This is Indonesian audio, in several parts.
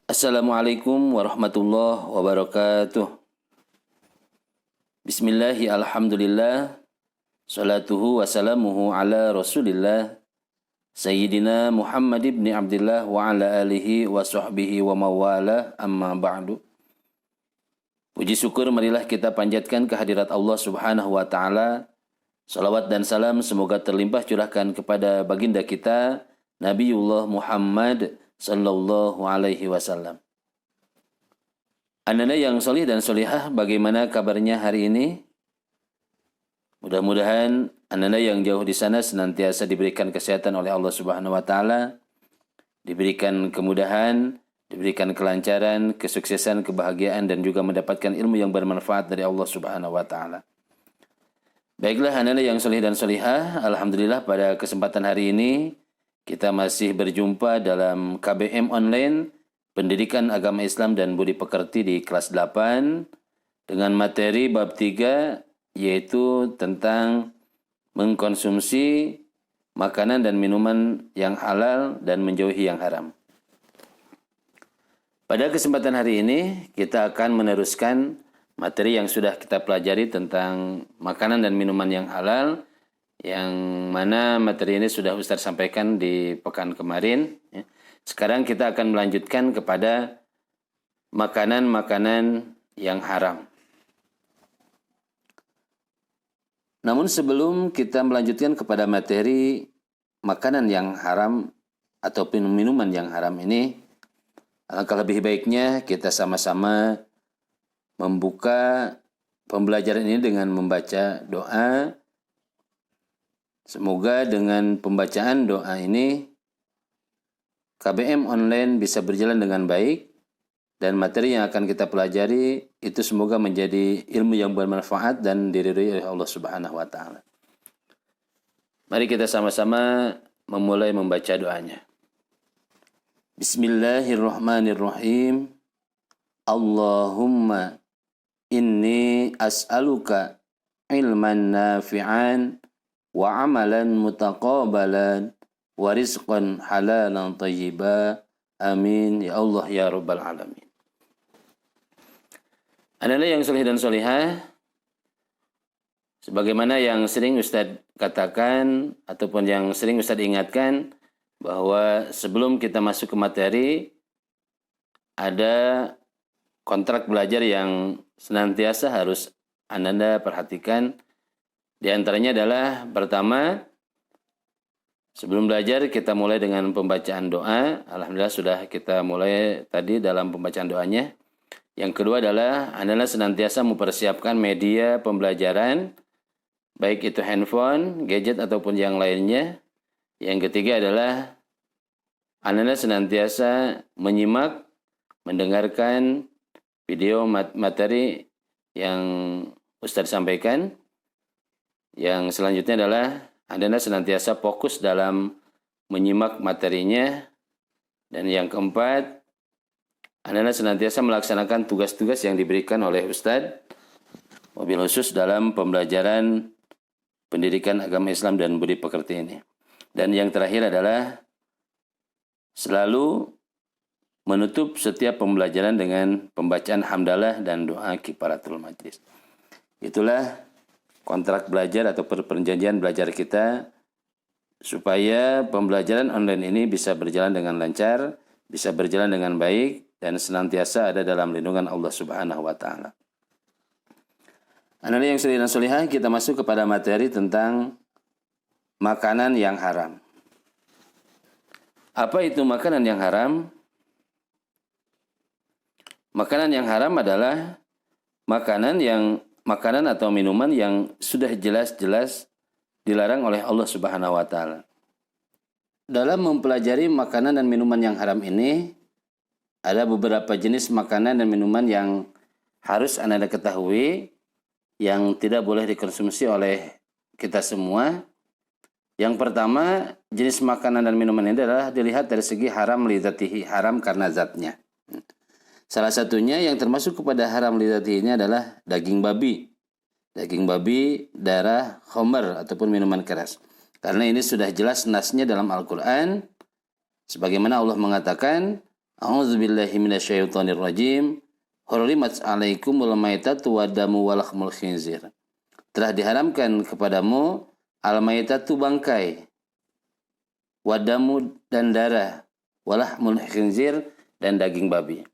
Assalamualaikum warahmatullahi wabarakatuh. Bismillahi alhamdulillah. Salatuhu wassalamuhu ala rasulillah. Sayyidina Muhammad ibn Abdullah wa ala alihi wa sahbihi wa mawalah amma ba'du. Puji syukur marilah kita panjatkan kehadirat Allah subhanahu wa ta'ala. Salawat dan salam semoga terlimpah curahkan kepada baginda kita Nabiullah Muhammad sallallahu alaihi wasallam. Anda yang solih dan solihah, bagaimana kabarnya hari ini? Mudah-mudahan Anda yang jauh di sana senantiasa diberikan kesehatan oleh Allah Subhanahu wa taala, diberikan kemudahan, diberikan kelancaran, kesuksesan, kebahagiaan dan juga mendapatkan ilmu yang bermanfaat dari Allah Subhanahu wa taala. Baiklah Anda yang solih dan solihah, alhamdulillah pada kesempatan hari ini kita masih berjumpa dalam KBM Online, Pendidikan Agama Islam dan Budi Pekerti di kelas 8, dengan materi bab 3, yaitu tentang mengkonsumsi makanan dan minuman yang halal dan menjauhi yang haram. Pada kesempatan hari ini, kita akan meneruskan materi yang sudah kita pelajari tentang makanan dan minuman yang halal, yang mana materi ini sudah Ustaz sampaikan di pekan kemarin. Sekarang kita akan melanjutkan kepada makanan-makanan yang haram. Namun sebelum kita melanjutkan kepada materi makanan yang haram ataupun minuman yang haram ini, alangkah lebih baiknya kita sama-sama membuka pembelajaran ini dengan membaca doa. Semoga dengan pembacaan doa ini KBM Online bisa berjalan dengan baik dan materi yang akan kita pelajari itu semoga menjadi ilmu yang bermanfaat dan diridhoi oleh Allah Subhanahu wa taala. Mari kita sama-sama memulai membaca doanya. Bismillahirrahmanirrahim. Allahumma inni as'aluka ilman nafi'an wa amalan mutaqabbalan wa rizqan halalan thayyiba. Amin ya Allah ya rabbal alamin. Anda yang soleh dan solihah, sebagaimana yang sering Ustadz katakan ataupun yang sering Ustadz ingatkan, bahwa sebelum kita masuk ke materi ada kontrak belajar yang senantiasa harus Anda perhatikan. Di antaranya adalah pertama, sebelum belajar kita mulai dengan pembacaan doa. Alhamdulillah sudah kita mulai tadi dalam pembacaan doanya. Yang kedua adalah Anda senantiasa mempersiapkan media pembelajaran, baik itu handphone, gadget ataupun yang lainnya. Yang ketiga adalah Anda senantiasa menyimak, mendengarkan video materi yang Ustadz sampaikan. Yang selanjutnya adalah Anda senantiasa fokus dalam menyimak materinya. Dan yang keempat, Anda senantiasa melaksanakan tugas-tugas yang diberikan oleh Ustadz, wabil khusus dalam pembelajaran pendidikan agama Islam dan budi pekerti ini. Dan yang terakhir adalah selalu menutup setiap pembelajaran dengan pembacaan hamdalah dan doa kifaratul majlis. Itulah kontrak belajar atau perjanjian belajar kita supaya pembelajaran online ini bisa berjalan dengan lancar, bisa berjalan dengan baik dan senantiasa ada dalam lindungan Allah Subhanahu wa taala. Anda yang soleh dan solihah, kita masuk kepada materi tentang makanan yang haram. Apa itu makanan yang haram? Makanan yang haram adalah makanan atau minuman yang sudah jelas-jelas dilarang oleh Allah Subhanahu wa taala. Dalam mempelajari makanan dan minuman yang haram ini, ada beberapa jenis makanan dan minuman yang harus Anda ketahui yang tidak boleh dikonsumsi oleh kita semua. Yang pertama, jenis makanan dan minuman ini adalah dilihat dari segi haram lidzatihi, haram karena zatnya. Salah satunya yang termasuk kepada haram lidzatihi ini adalah daging babi. Daging babi, darah, khamr ataupun minuman keras. Karena ini sudah jelas nasnya dalam Al-Quran. Sebagaimana Allah mengatakan, A'udzubillahi minasyaitonirrajim. Hurrimat 'alaikumul maitatu wadamu walahmul khinzir. Telah diharamkan kepadamu al-maitatu bangkai, wadamu dan darah, walahmul khinzir dan daging babi.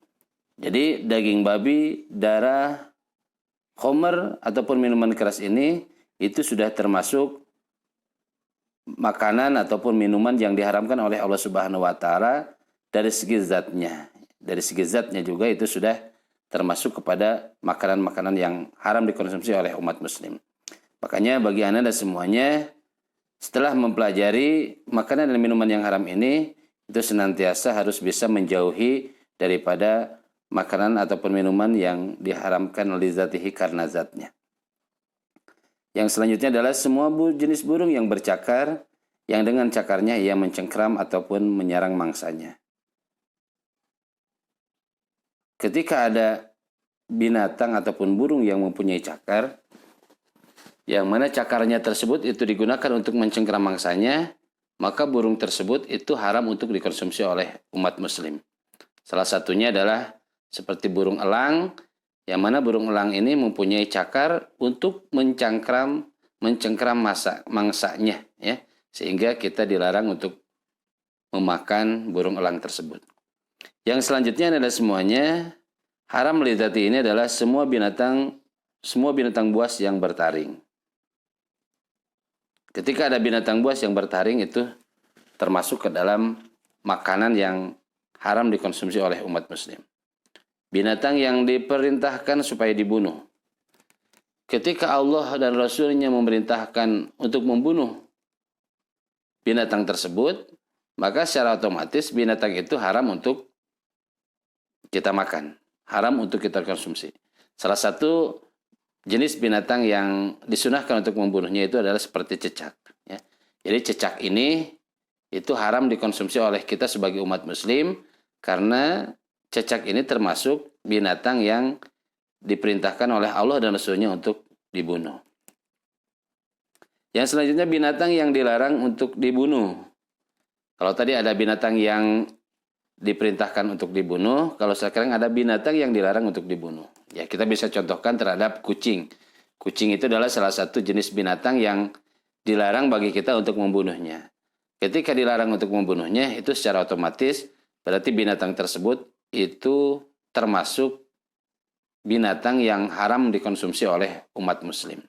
Jadi daging babi, darah, khamr ataupun minuman keras ini itu sudah termasuk makanan ataupun minuman yang diharamkan oleh Allah Subhanahu wa taala dari segi zatnya. Dari segi zatnya juga itu sudah termasuk kepada makanan-makanan yang haram dikonsumsi oleh umat muslim. Makanya bagi Anda dan semuanya, setelah mempelajari makanan dan minuman yang haram ini, itu senantiasa harus bisa menjauhi daripada makanan ataupun minuman yang diharamkan li zatihi karena zatnya. Yang selanjutnya adalah semua jenis burung yang bercakar, yang dengan cakarnya ia mencengkram ataupun menyerang mangsanya. Ketika ada binatang ataupun burung yang mempunyai cakar, yang mana cakarnya tersebut itu digunakan untuk mencengkram mangsanya, maka burung tersebut itu haram untuk dikonsumsi oleh umat muslim. Salah satunya adalah seperti burung elang, yang mana burung elang ini mempunyai cakar untuk mencengkram mangsanya, ya, sehingga kita dilarang untuk memakan burung elang tersebut. Yang selanjutnya adalah semuanya haram lidati ini adalah semua binatang buas yang bertaring. Ketika ada binatang buas yang bertaring itu termasuk ke dalam makanan yang haram dikonsumsi oleh umat muslim. Binatang yang diperintahkan supaya dibunuh. Ketika Allah dan Rasul-Nya memerintahkan untuk membunuh binatang tersebut, maka secara otomatis binatang itu haram untuk kita makan. Haram untuk kita konsumsi. Salah satu jenis binatang yang disunahkan untuk membunuhnya itu adalah seperti cecak. Ya. Jadi cecak ini itu haram dikonsumsi oleh kita sebagai umat muslim karena cecak ini termasuk binatang yang diperintahkan oleh Allah dan Rasul-Nya untuk dibunuh. Yang selanjutnya binatang yang dilarang untuk dibunuh. Kalau tadi ada binatang yang diperintahkan untuk dibunuh, kalau sekarang ada binatang yang dilarang untuk dibunuh. Ya, kita bisa contohkan terhadap kucing. Kucing itu adalah salah satu jenis binatang yang dilarang bagi kita untuk membunuhnya. Ketika dilarang untuk membunuhnya, itu secara otomatis berarti binatang tersebut itu termasuk binatang yang haram dikonsumsi oleh umat muslim.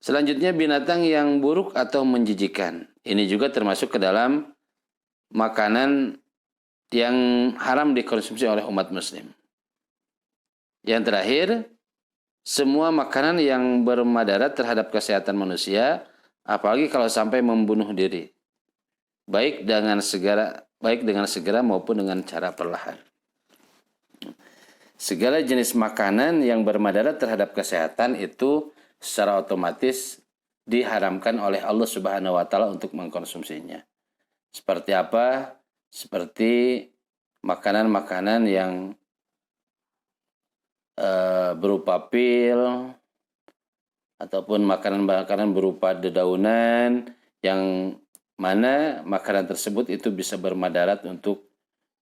Selanjutnya binatang yang buruk atau menjijikan. Ini juga termasuk ke dalam makanan yang haram dikonsumsi oleh umat muslim. Yang terakhir, semua makanan yang bermadarat terhadap kesehatan manusia, apalagi kalau sampai membunuh diri. Baik dengan segera maupun dengan cara perlahan. Segala jenis makanan yang bermadarat terhadap kesehatan itu secara otomatis diharamkan oleh Allah Subhanahu wa taala untuk mengkonsumsinya. Seperti apa? Seperti makanan-makanan yang berupa pil ataupun makanan-makanan berupa dedaunan yang mana makanan tersebut itu bisa bermadarat untuk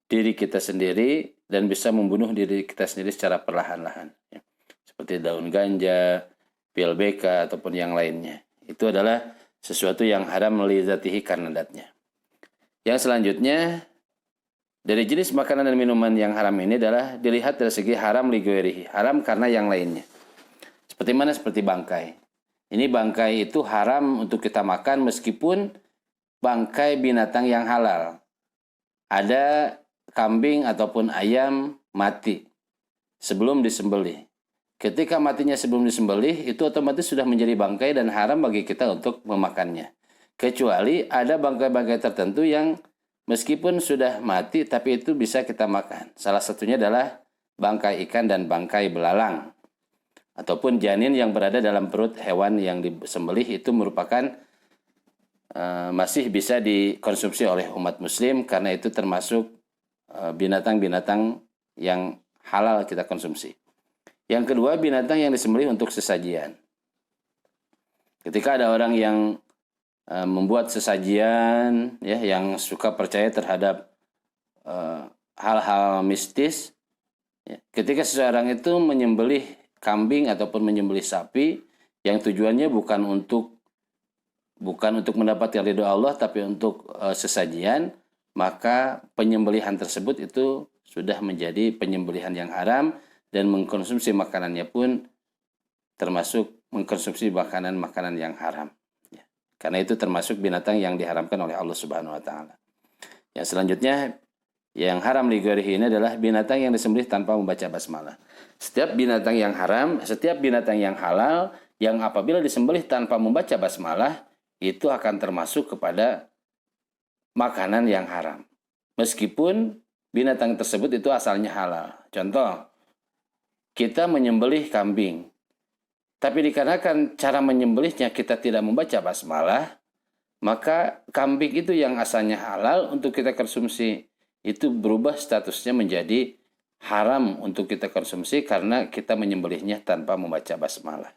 diri kita sendiri dan bisa membunuh diri kita sendiri secara perlahan-lahan. Seperti daun ganja, pil BK ataupun yang lainnya. Itu adalah sesuatu yang haram li zatihi karena zatnya. Yang selanjutnya, dari jenis makanan dan minuman yang haram ini adalah dilihat dari segi haram li ghairihi, haram karena yang lainnya. Seperti mana? Seperti bangkai. Ini bangkai itu haram untuk kita makan meskipun bangkai binatang yang halal. Ada kambing ataupun ayam mati sebelum disembelih. Ketika matinya sebelum disembelih, itu otomatis sudah menjadi bangkai dan haram bagi kita untuk memakannya. Kecuali ada bangkai-bangkai tertentu yang meskipun sudah mati, tapi itu bisa kita makan. Salah satunya adalah bangkai ikan dan bangkai belalang. Ataupun janin yang berada dalam perut hewan yang disembelih itu merupakan masih bisa dikonsumsi oleh umat muslim karena itu termasuk binatang-binatang yang halal kita konsumsi. Yang kedua, binatang yang disembelih untuk sesajian. Ketika ada orang yang membuat sesajian ya yang suka percaya terhadap hal-hal mistis. Ya. Ketika seseorang itu menyembelih kambing ataupun menyembelih sapi yang tujuannya bukan untuk mendapatkan ridho Allah tapi untuk sesajian, maka penyembelihan tersebut itu sudah menjadi penyembelihan yang haram dan mengkonsumsi makanannya pun termasuk mengkonsumsi makanan-makanan yang haram. Ya. Karena itu termasuk binatang yang diharamkan oleh Allah Subhanahu wa taala. Yang selanjutnya yang haram li ghairihi ini adalah binatang yang disembelih tanpa membaca basmalah. Setiap binatang yang haram, setiap binatang yang halal yang apabila disembelih tanpa membaca basmalah itu akan termasuk kepada makanan yang haram. Meskipun binatang tersebut itu asalnya halal. Contoh, kita menyembelih kambing. Tapi dikarenakan cara menyembelihnya kita tidak membaca basmalah, maka kambing itu yang asalnya halal untuk kita konsumsi itu berubah statusnya menjadi haram untuk kita konsumsi karena kita menyembelihnya tanpa membaca basmalah.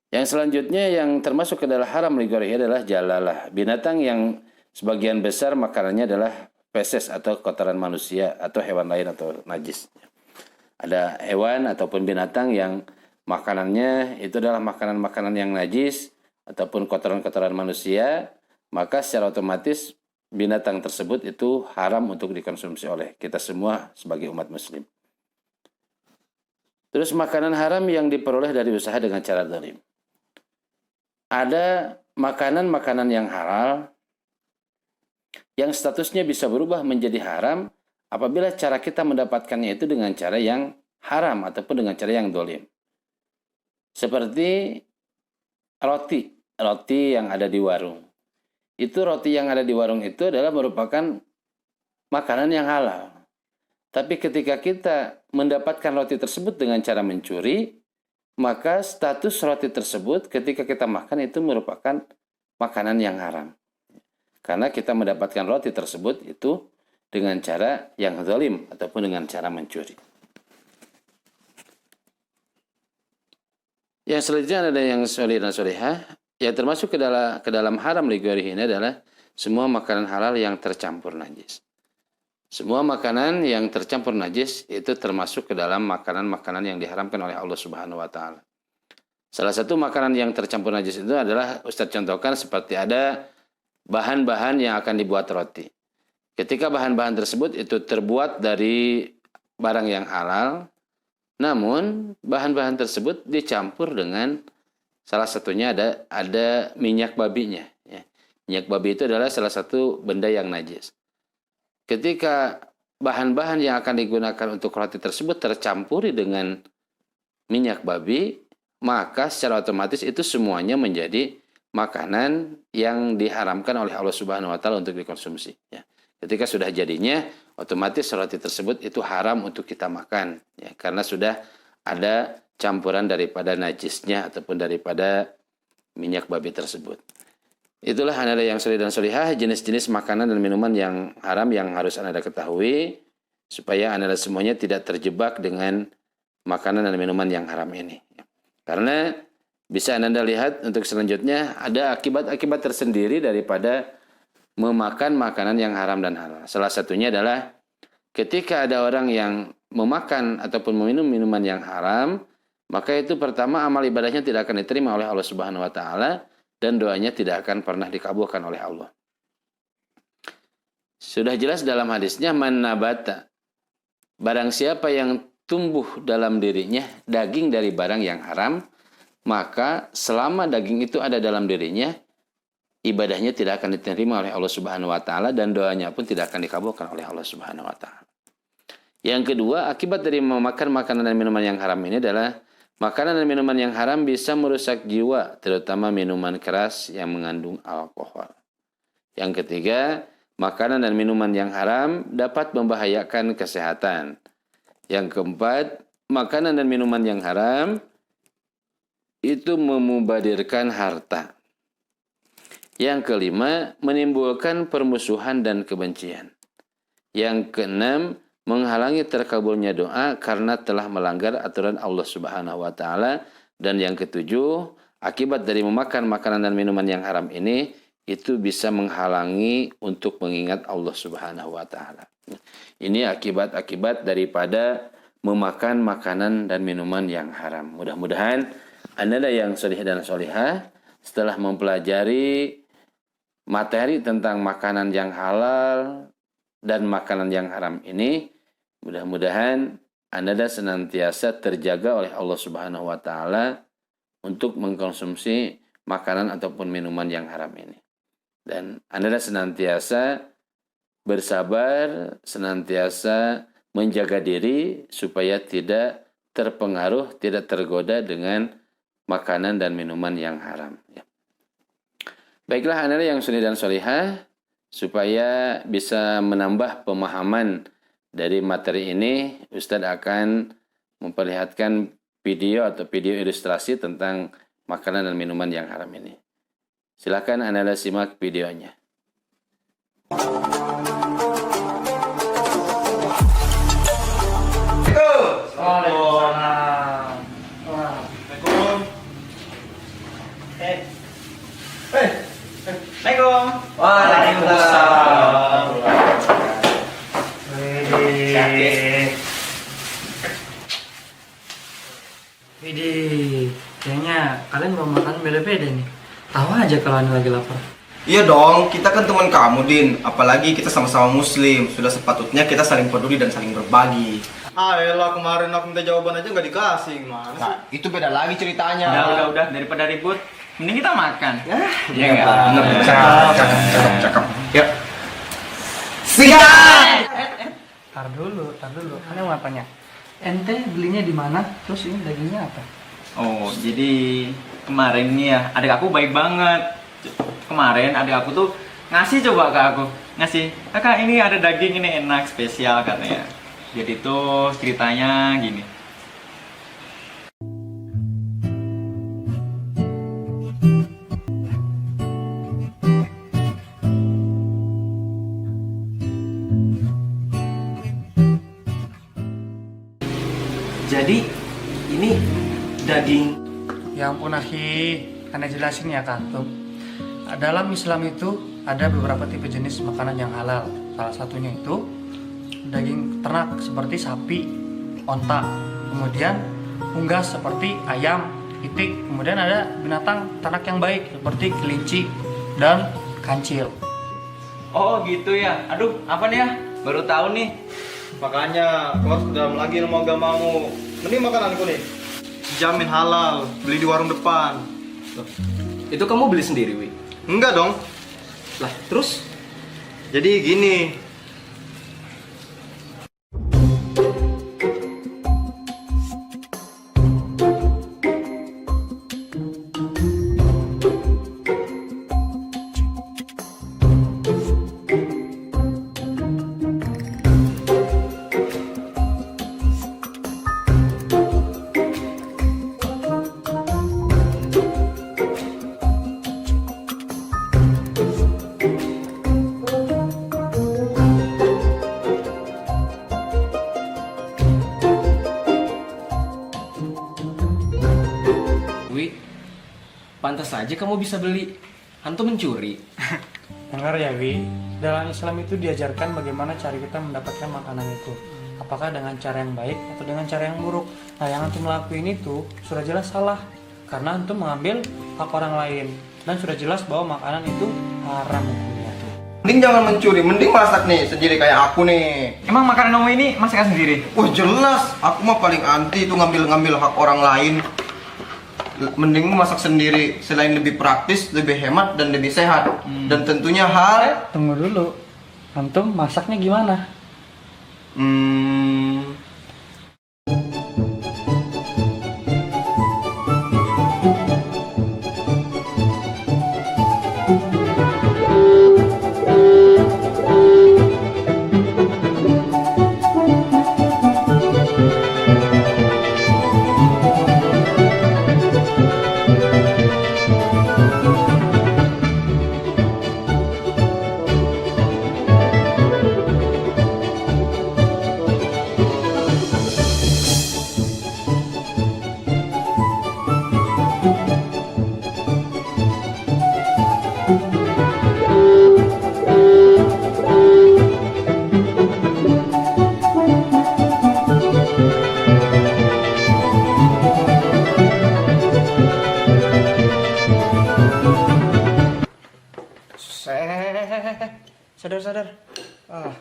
Yang selanjutnya yang termasuk ke dalam haram li ghairihi adalah jalalah. Binatang yang sebagian besar makanannya adalah feses atau kotoran manusia atau hewan lain atau najis. Ada hewan ataupun binatang yang makanannya itu adalah makanan-makanan yang najis ataupun kotoran-kotoran manusia, maka secara otomatis binatang tersebut itu haram untuk dikonsumsi oleh kita semua sebagai umat muslim. Terus makanan haram yang diperoleh dari usaha dengan cara zalim. Ada makanan-makanan yang halal yang statusnya bisa berubah menjadi haram apabila cara kita mendapatkannya itu dengan cara yang haram ataupun dengan cara yang zalim. Seperti roti yang ada di warung. Itu roti yang ada di warung itu adalah merupakan makanan yang halal. Tapi ketika kita mendapatkan roti tersebut dengan cara mencuri, maka status roti tersebut ketika kita makan itu merupakan makanan yang haram. Karena kita mendapatkan roti tersebut itu dengan cara yang zalim ataupun dengan cara mencuri. Yang selanjutnya ada yang soleh dan solehah. Ya termasuk ke dalam haram li ghairihi ini adalah semua makanan halal yang tercampur najis. Semua makanan yang tercampur najis itu termasuk ke dalam makanan-makanan yang diharamkan oleh Allah Subhanahu wa taala. Salah satu makanan yang tercampur najis itu adalah Ustaz contohkan seperti ada bahan-bahan yang akan dibuat roti. Ketika bahan-bahan tersebut itu terbuat dari barang yang halal, namun bahan-bahan tersebut dicampur dengan salah satunya ada minyak babinya. Ya. Minyak babi itu adalah salah satu benda yang najis. Ketika bahan-bahan yang akan digunakan untuk roti tersebut tercampuri dengan minyak babi, maka secara otomatis itu semuanya menjadi makanan yang diharamkan oleh Allah Subhanahu wa taala untuk dikonsumsi. Ya. Ketika sudah jadinya, otomatis roti tersebut itu haram untuk kita makan. Ya. Karena sudah ada campuran daripada najisnya ataupun daripada minyak babi tersebut. Itulah Anda yang soleh dan solihah, jenis-jenis makanan dan minuman yang haram yang harus Anda ketahui supaya Anda semuanya tidak terjebak dengan makanan dan minuman yang haram ini. Karena bisa Anda lihat untuk selanjutnya ada akibat-akibat tersendiri daripada memakan makanan yang haram dan halal. Salah satunya adalah ketika ada orang yang memakan ataupun meminum minuman yang haram, maka itu pertama amal ibadahnya tidak akan diterima oleh Allah Subhanahu wa taala dan doanya tidak akan pernah dikabulkan oleh Allah. Sudah jelas dalam hadisnya man nabata. Barang siapa yang tumbuh dalam dirinya daging dari barang yang haram, maka selama daging itu ada dalam dirinya, ibadahnya tidak akan diterima oleh Allah Subhanahu wa taala dan doanya pun tidak akan dikabulkan oleh Allah Subhanahu wa taala. Yang kedua, akibat dari memakan makanan dan minuman yang haram ini adalah makanan dan minuman yang haram bisa merusak jiwa, terutama minuman keras yang mengandung alkohol. Yang ketiga, makanan dan minuman yang haram dapat membahayakan kesehatan. Yang keempat, makanan dan minuman yang haram itu memubadirkan harta. Yang kelima, menimbulkan permusuhan dan kebencian. Yang keenam, menghalangi terkabulnya doa karena telah melanggar aturan Allah Subhanahu wa taala, dan yang ketujuh akibat dari memakan makanan dan minuman yang haram ini itu bisa menghalangi untuk mengingat Allah Subhanahu wa taala. Ini akibat-akibat daripada memakan makanan dan minuman yang haram. Mudah-mudahan Anda yang solih dan solihah setelah mempelajari materi tentang makanan yang halal dan makanan yang haram ini, mudah-mudahan Anda senantiasa terjaga oleh Allah Subhanahu wa taala untuk mengkonsumsi makanan ataupun minuman yang haram ini. Dan Anda senantiasa bersabar, senantiasa menjaga diri supaya tidak terpengaruh, tidak tergoda dengan makanan dan minuman yang haram. Ya. Baiklah Anda yang soleh dan solihah, supaya bisa menambah pemahaman dari materi ini, Ustadz akan memperlihatkan video atau video ilustrasi tentang makanan dan minuman yang haram ini. Silakan Anda simak videonya. Assalamualaikum. Waalaikumsalam. Widih, kayaknya kalian mau makan beda-beda nih. Tahu aja kalau Anda lagi lapar. Iya dong, kita kan teman kamu, Din. Apalagi kita sama-sama muslim. Sudah sepatutnya kita saling peduli dan saling berbagi. Ayolah, kemarin aku minta jawaban aja nggak dikasih, gimana sih? Nah, itu beda lagi ceritanya. Udah, daripada ribut, mending kita makan. Iya enggak? Bener, cakep. Yuk. Tar dulu. Anda mau tanya. Ente belinya di mana? Terus ini dagingnya apa? Oh, jadi kemarin nih ya, adik aku baik banget. Kemarin adik aku tuh ngasih coba ke aku. Ngasih, kakak ini ada daging ini enak, spesial katanya. Jadi tuh ceritanya gini. Jadi ini daging. Ya ampun akhi, Anda jelasin ya Kantum. Dalam Islam itu ada beberapa tipe jenis makanan yang halal. Salah satunya itu daging ternak seperti sapi, onta, kemudian unggas seperti ayam, itik, kemudian ada binatang ternak yang baik seperti kelinci dan kancil. Oh gitu ya. Aduh, apa nih ya? Baru tahu nih. Makanya, kamu harus ke dalam lagi ilmu agamamu. Mending makananku nih. Jamin halal, beli di warung depan. Itu kamu beli sendiri, Wi? Enggak dong. Lah, terus? Jadi gini. Wi, pantas saja kamu bisa beli. Antum mencuri. Dengar ya Wi, dalam Islam itu diajarkan bagaimana cara kita mendapatkan makanan itu. Apakah dengan cara yang baik atau dengan cara yang buruk. Nah yang antum lakuin itu sudah jelas salah. Karena antum mengambil hak orang lain. Dan sudah jelas bahwa makanan itu haram hukumnya. Mending jangan mencuri, mending masak nih sendiri kayak aku nih. Emang makanan kamu ini masakan sendiri? Wah jelas, aku mah paling anti itu ngambil hak orang lain. Mending masak sendiri, selain lebih praktis, lebih hemat dan lebih sehat. Dan tentunya hal Tunggu dulu, antum masaknya gimana? Sadar. Ah.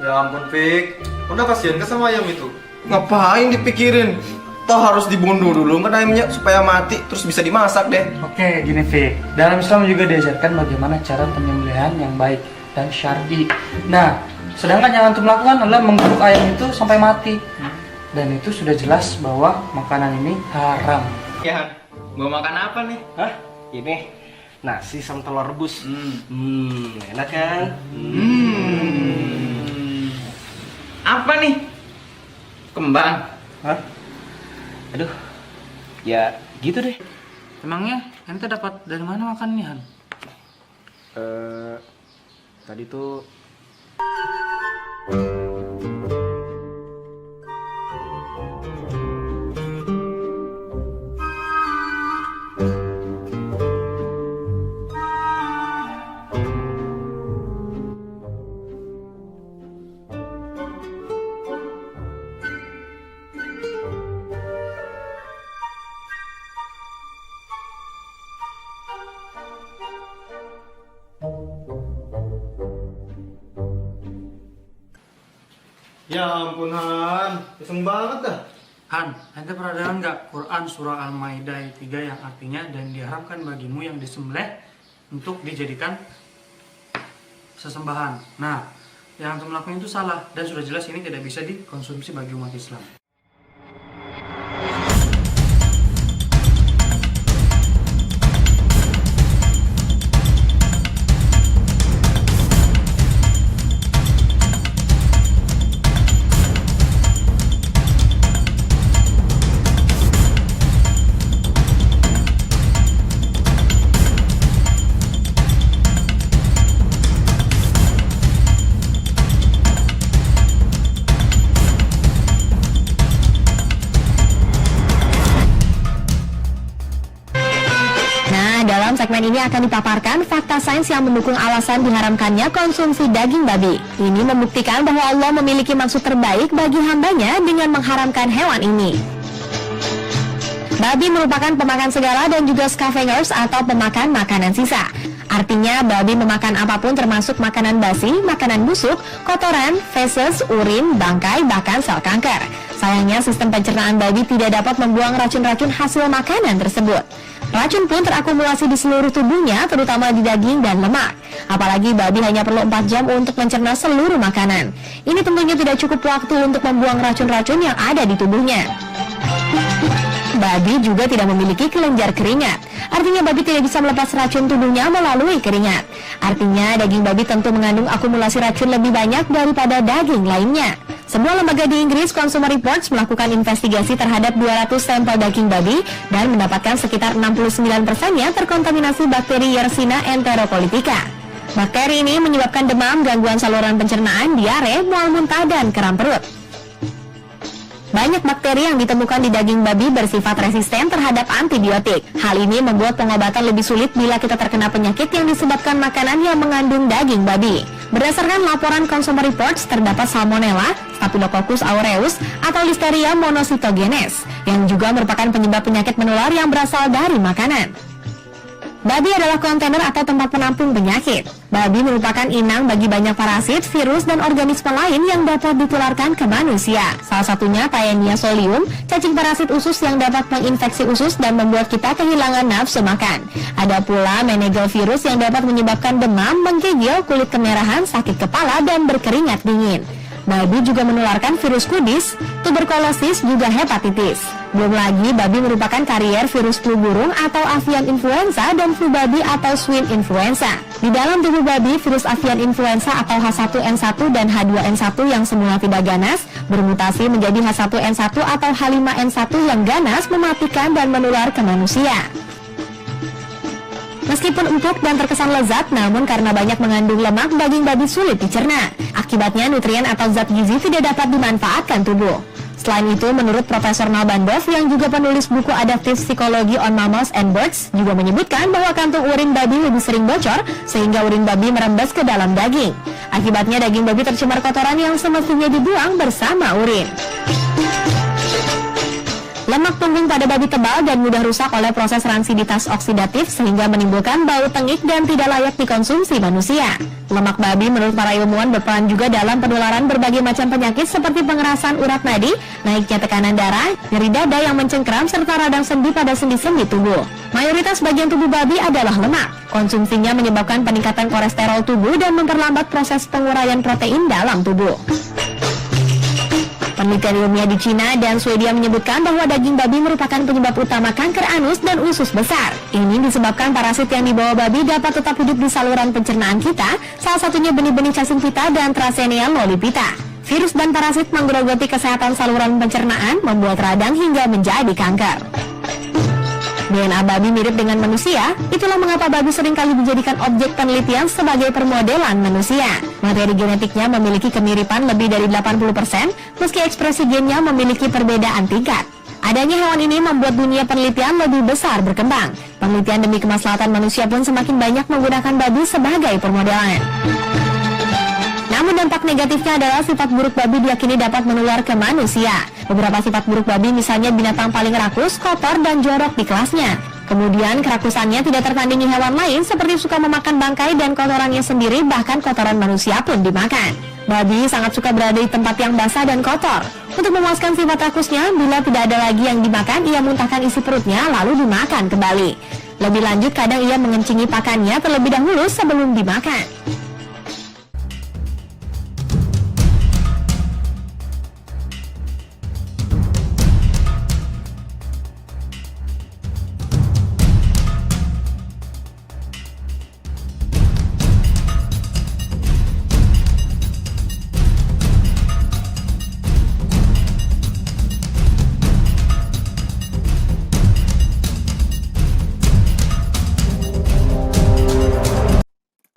Ya ampun, Fik. Udah kasihan ke sama ayam itu. Ngapain dipikirin? Toh harus dibunuh dulu kan ayamnya supaya mati terus bisa dimasak deh. Oke, gini Fik. Dalam Islam juga diajarkan bagaimana cara penyembelihan yang baik dan syar'i. Nah, sedangkan yang antum lakukan adalah menggeruk ayam itu sampai mati. Dan itu sudah jelas bahwa makanan ini haram. Ya, mau makan apa nih? Hah? Ini nasi sama telur rebus. Enak kan? Apa nih? Kembang. Hah? Aduh. Ya, gitu deh. Emangnya ente dapat dari mana makan nih, Han? Tadi tuh Ya ampun, Han. Iseng banget dah. Han, ente pernah dengar nggak Quran surah Al-Maidah ayat 3 yang artinya dan diharamkan bagimu yang disembelih untuk dijadikan sesembahan. Nah, yang antum lakukan itu salah dan sudah jelas ini tidak bisa dikonsumsi bagi umat Islam. Dalam segmen ini akan dipaparkan fakta sains yang mendukung alasan diharamkannya konsumsi daging babi. Ini membuktikan bahwa Allah memiliki maksud terbaik bagi hambanya dengan mengharamkan hewan ini. Babi merupakan pemakan segala dan juga scavengers atau pemakan makanan sisa. Artinya babi memakan apapun termasuk makanan basi, makanan busuk, kotoran, feses, urin, bangkai, bahkan sel kanker. Sayangnya sistem pencernaan babi tidak dapat membuang racun-racun hasil makanan tersebut. Racun pun terakumulasi di seluruh tubuhnya, terutama di daging dan lemak. Apalagi babi hanya perlu 4 jam untuk mencerna seluruh makanan. Ini tentunya tidak cukup waktu untuk membuang racun-racun yang ada di tubuhnya. Babi juga tidak memiliki kelenjar keringat. Artinya babi tidak bisa melepas racun tubuhnya melalui keringat. Artinya daging babi tentu mengandung akumulasi racun lebih banyak daripada daging lainnya. Sebuah lembaga di Inggris, Consumer Reports, melakukan investigasi terhadap 200 sampel daging babi dan mendapatkan sekitar 69%-nya terkontaminasi bakteri Yersinia enteropolitica. Bakteri ini menyebabkan demam, gangguan saluran pencernaan, diare, mual muntah, dan kram perut. Banyak bakteri yang ditemukan di daging babi bersifat resisten terhadap antibiotik. Hal ini membuat pengobatan lebih sulit bila kita terkena penyakit yang disebabkan makanan yang mengandung daging babi. Berdasarkan laporan Consumer Reports, terdapat Salmonella, Staphylococcus aureus, atau Listeria monocytogenes, yang juga merupakan penyebab penyakit menular yang berasal dari makanan. Babi adalah kontainer atau tempat penampung penyakit. Babi merupakan inang bagi banyak parasit, virus, dan organisme lain yang dapat ditularkan ke manusia. Salah satunya Taenia solium, cacing parasit usus yang dapat menginfeksi usus dan membuat kita kehilangan nafsu makan. Ada pula Menegal virus yang dapat menyebabkan demam, menggigil, kulit kemerahan, sakit kepala, dan berkeringat dingin. Babi juga menularkan virus kudis, tuberkulosis, juga hepatitis. Belum lagi, babi merupakan karier virus flu burung atau avian influenza dan flu babi atau swine influenza. Di dalam tubuh babi, virus avian influenza atau H1N1 dan H2N1 yang semula tidak ganas, bermutasi menjadi H1N1 atau H5N1 yang ganas, mematikan dan menular ke manusia. Meskipun empuk dan terkesan lezat, namun karena banyak mengandung lemak, daging babi sulit dicerna. Akibatnya nutrien atau zat gizi tidak dapat dimanfaatkan tubuh. Selain itu, menurut Profesor Nalbandov yang juga penulis buku Adaptive Psychology on Mammals and Birds, juga menyebutkan bahwa kantung urin babi lebih sering bocor sehingga urin babi merembes ke dalam daging. Akibatnya daging babi tercemar kotoran yang semestinya dibuang bersama urin. Lemak punggung pada babi tebal dan mudah rusak oleh proses ransiditas oksidatif sehingga menimbulkan bau tengik dan tidak layak dikonsumsi manusia. Lemak babi menurut para ilmuwan berperan juga dalam penularan berbagai macam penyakit seperti pengerasan urat nadi, naiknya tekanan darah, nyeri dada yang mencengkram, serta radang sendi pada sendi-sendi tubuh. Mayoritas bagian tubuh babi adalah lemak. Konsumsinya menyebabkan peningkatan kolesterol tubuh dan memperlambat proses penguraian protein dalam tubuh. Penelitian ilmiah di Cina dan Swedia menyebutkan bahwa daging babi merupakan penyebab utama kanker anus dan usus besar. Ini disebabkan parasit yang dibawa babi dapat tetap hidup di saluran pencernaan kita, salah satunya benih-benih cacing pita dan Thrasenia lolipita. Virus dan parasit menggerogoti kesehatan saluran pencernaan, membuat radang hingga menjadi kanker. DNA babi mirip dengan manusia, itulah mengapa babi seringkali dijadikan objek penelitian sebagai permodelan manusia. Materi genetiknya memiliki kemiripan lebih dari 80%, meski ekspresi gennya memiliki perbedaan tingkat. Adanya hewan ini membuat dunia penelitian lebih besar berkembang. Penelitian demi kemaslahatan manusia pun semakin banyak menggunakan babi sebagai permodelan. Namun dampak negatifnya adalah sifat buruk babi diyakini dapat menular ke manusia. Beberapa sifat buruk babi misalnya binatang paling rakus, kotor, dan jorok di kelasnya. Kemudian kerakusannya tidak tertandingi hewan lain seperti suka memakan bangkai dan kotorannya sendiri, bahkan kotoran manusia pun dimakan. Babi sangat suka berada di tempat yang basah dan kotor. Untuk memuaskan sifat rakusnya, bila tidak ada lagi yang dimakan, ia muntahkan isi perutnya lalu dimakan kembali. Lebih lanjut, kadang ia mengencingi pakannya terlebih dahulu sebelum dimakan.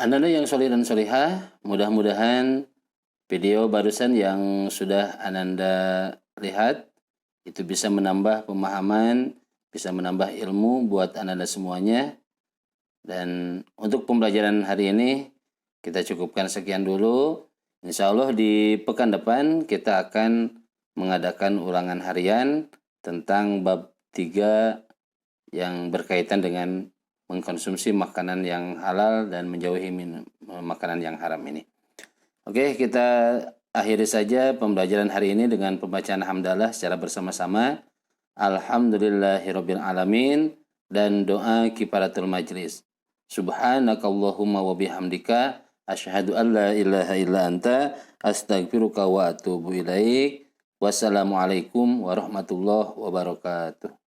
Anda yang soleh dan solehah, mudah-mudahan video barusan yang sudah Ananda lihat itu bisa menambah pemahaman, bisa menambah ilmu buat Ananda semuanya. Dan untuk pembelajaran hari ini kita cukupkan sekian dulu. Insya Allah di pekan depan kita akan mengadakan ulangan harian tentang bab 3 yang berkaitan dengan mengkonsumsi makanan yang halal dan menjauhi makanan yang haram ini. Oke, kita akhiri saja pembelajaran hari ini dengan pembacaan hamdalah secara bersama-sama. Alhamdulillahirabbil alamin dan doa kifaratul majlis. Subhanakallahumma wa bihamdika asyhadu an la ilaha illa anta astaghfiruka wa atubu ilaik. Wassalamualaikum warahmatullahi wabarakatuh.